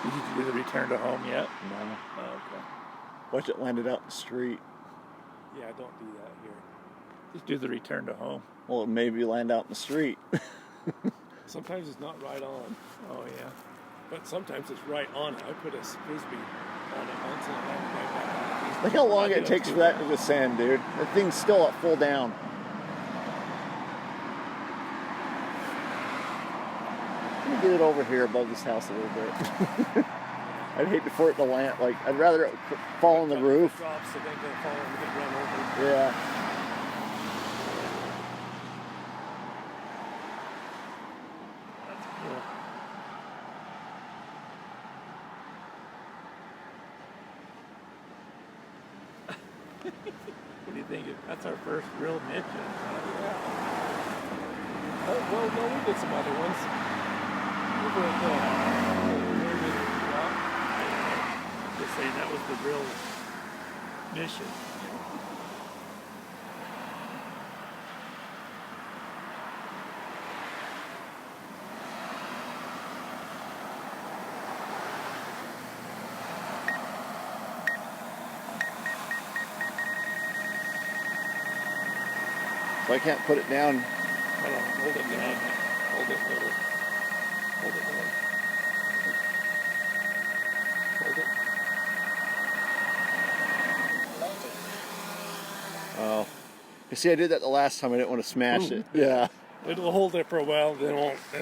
Did you do the return to home yet? No. Oh, okay. Watch it landed out in the street. Yeah, don't do that here. Just do the return to home. Well, maybe land out in the street. Sometimes it's not right on, Oh, yeah. but sometimes it's right on it. I put a frisbee on it once and I had to go back on the frisbee. Look how long I it do takes too. for that to descend, dude. The thing's still at full down. Let me get it over here above this house a little bit. I'd hate for it to land. Like, I'd rather it fall on the roof. It drops, so then go fall and get run over. Yeah. That's cool. What do you think? That's our first real mission. Well, no, we did some other ones. We were Just saying that was the real mission. So I can't put it down. Hold on, hold it down. Hold it little. Hold it down. Hold it. Oh. You see, I did that the last time. I didn't want to smash it. Yeah. It'll hold it for a while, then it won't.